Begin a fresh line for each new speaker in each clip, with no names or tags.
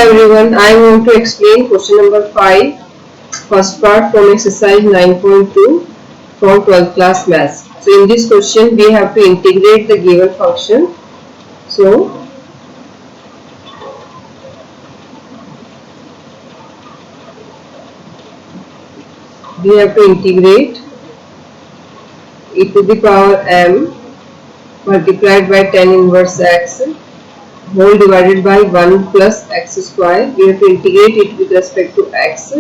everyone, I am going to explain question number 5, first part from exercise 9.2 from 12th class maths. So in this question we have to integrate the given function. So we have to integrate e to the power m multiplied by tan inverse x whole divided by 1 plus x square. We have to integrate it with respect to x.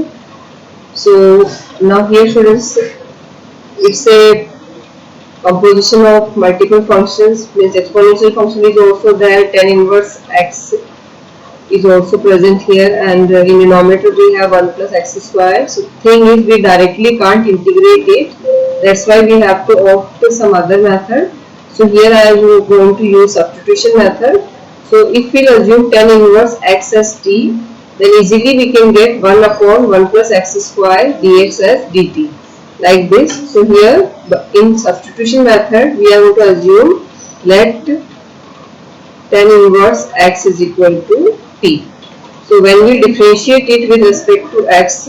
So now here students, it's a composition of multiple functions, means exponential function is also there, tan inverse x is also present here, and in denominator we have 1 plus x square. So thing is, we directly can't integrate it, that's why we have to opt some other method. So here I am going to use substitution method. So if we assume tan inverse x as t, then easily we can get 1 upon 1 plus x square dx as dt, like this. So here in substitution method we are going to assume let tan inverse x is equal to t. So when we differentiate it with respect to x,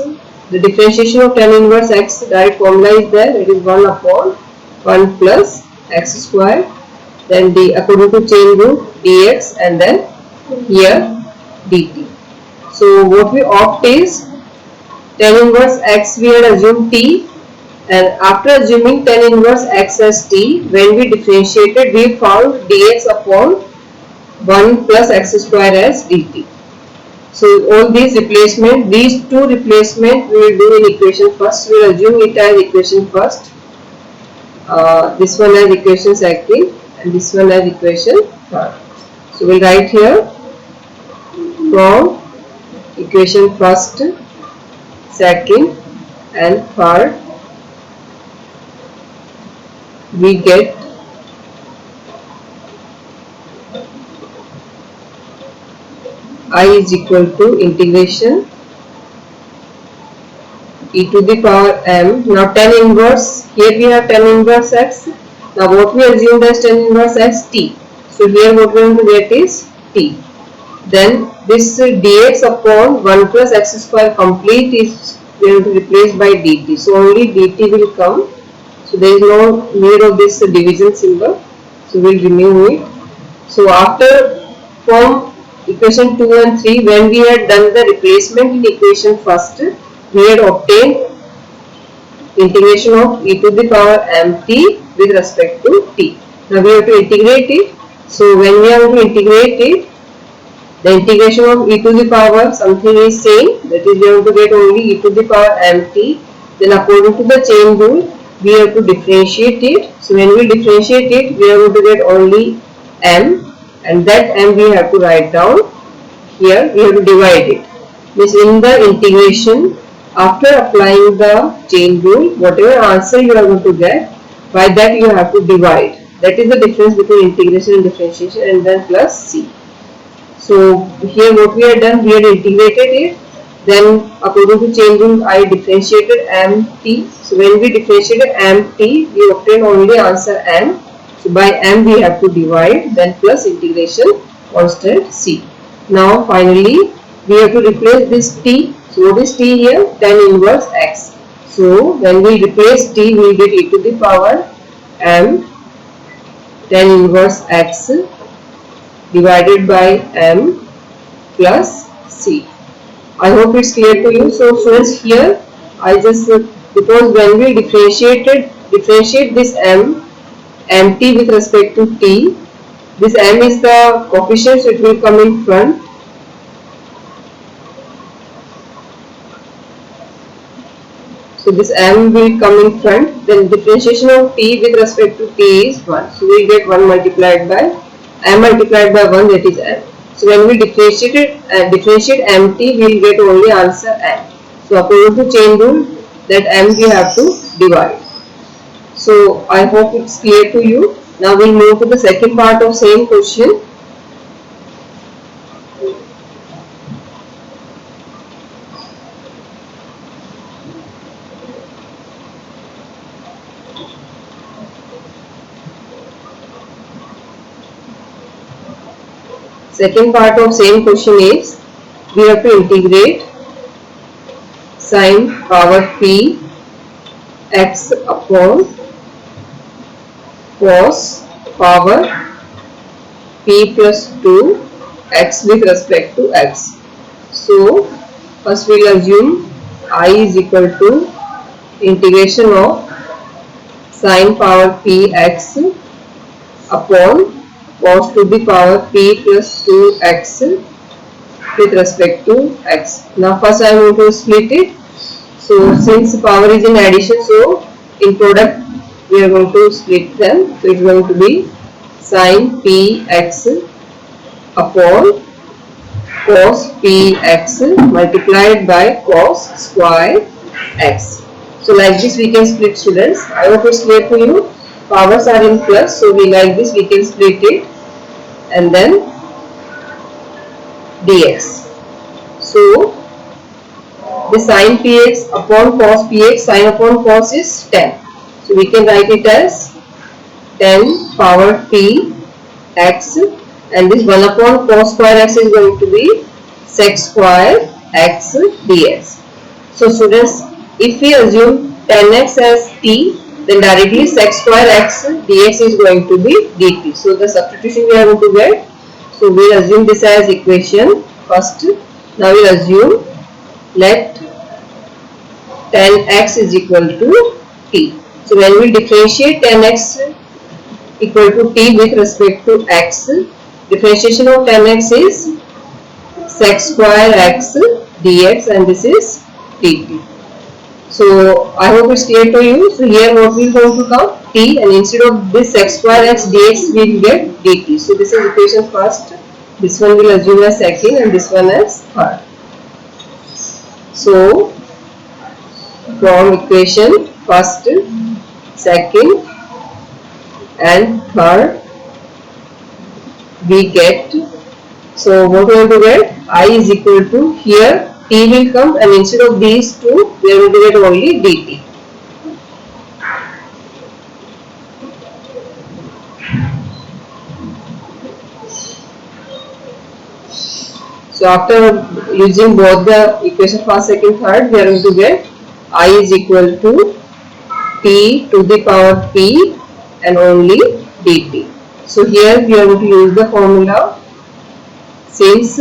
the differentiation of tan inverse x direct formula is there, it is 1 upon 1 plus x square, then the according to chain rule dx, and then here dt. So what we opt is tan inverse x we had assumed t, and after assuming tan inverse x as t, when we differentiated we found dx upon 1 plus x square as dt. So all these replacement, these two replacement we will do in equation first. We will assume it as equation first, this one as equation second, and this one as equation third. So we will write here from equation first, second and third we get I is equal to integration e to the power m. Now tan inverse, here we have tan inverse x. Now what we assumed as tan inverse x t. So here what we are going to get is t. Then this dx upon 1 plus x square complete is going to replace by dt. So only dt will come. So there is no need of this division symbol. So we will remove it. So after from equation 2 and 3, when we had done the replacement in equation first, we had obtained integration of e to the power mt with respect to t. Now we have to integrate it. So when we are going to integrate it, the integration of e to the power something is same, that is we are going to get only e to the power mt. Then according to the chain rule we have to differentiate it. So when we differentiate it, we are going to get only m, and that m we have to write down here. We have to divide it. Means in the integration, after applying the chain rule, whatever answer you are going to get, by that you have to divide. That is the difference between integration and differentiation, and then plus c. So here what we had done, we had integrated it. Then according to chain rule I differentiated mt. So when we differentiated mt, we obtained only answer m. So by m we have to divide, then plus integration constant c. Now finally we have to replace this t. So what is t here? Tan inverse x. So when we replace t, we will get e to the power m tan inverse x divided by m plus c. I hope it's clear to you. So students, here I just because when we differentiate this mt with respect to t, this m is the coefficient, so it will come in front. So this m will come in front. Then differentiation of t with respect to t is 1. So we get 1 multiplied by m multiplied by 1, that is m. So when we differentiate mt, we will get only answer m. So according to chain rule, that m we have to divide. So I hope it's clear to you. Now we will move to the second part of same question. Second part of same question is we have to integrate sine power p x upon cos power p plus 2 x with respect to x. So first we will assume I is equal to integration of sine power p x upon cos to the power p plus 2 x with respect to x. Now first I am going to split it. So since power is in addition, so in product we are going to split them. So it is going to be sine p x upon cos px multiplied by cos square x. So like this we can split, students. I hope it's clear to you. Powers are in plus, so we like this we can split it and then dx. So the sine px upon cos px, sine upon cos is 10. So we can write it as 10 power p x, and this 1 upon cos square x is going to be sec square x dx. So students, if we assume 10x as t, then directly sec square x dx is going to be dt. So the substitution we are going to get. So we will assume this as equation first. Now we will assume let 10x is equal to t. So when we differentiate 10x equal to t with respect to x, differentiation of 10x is sec square x dx and this is dt. So I hope it's clear to you. So here what we are going to come t, and instead of this sec square x dx we will get dt. So this is equation first. This one will assume as second and this one as third. So from equation first, second and third we get, so what we are going to get, I is equal to, here t will come and instead of these two we are going to get only dt. So after using both the equation first, second, third, we are going to get I is equal to t to the power p and only dt. So here we are going to use the formula, since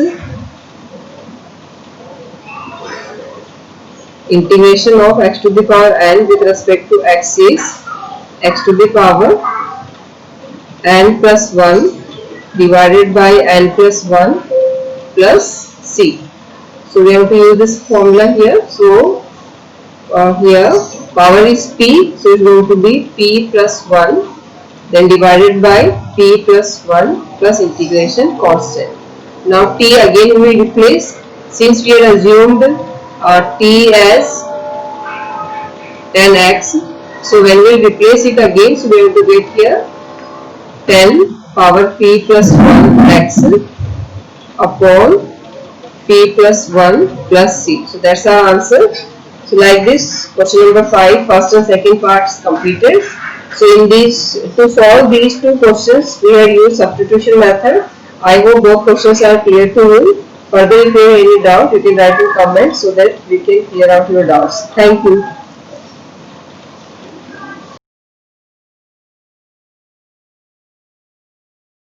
integration of x to the power n with respect to x is x to the power n plus 1 divided by n plus 1 plus c. So we have to use this formula here. So here power is p, so it is going to be p plus 1 then divided by p plus 1 plus integration constant. Now t again we will replace, since we had assumed t as 10x. So when we replace it again, so we have to get here 10 power p plus 1 x upon p plus 1 plus c. So that's our answer. So like this, question number 5, first and second parts completed. So in these, to solve these two questions, we have used substitution method. I hope both questions are clear to you. Further, if you have any doubt, you can write in comments so that we can clear out your doubts. Thank you.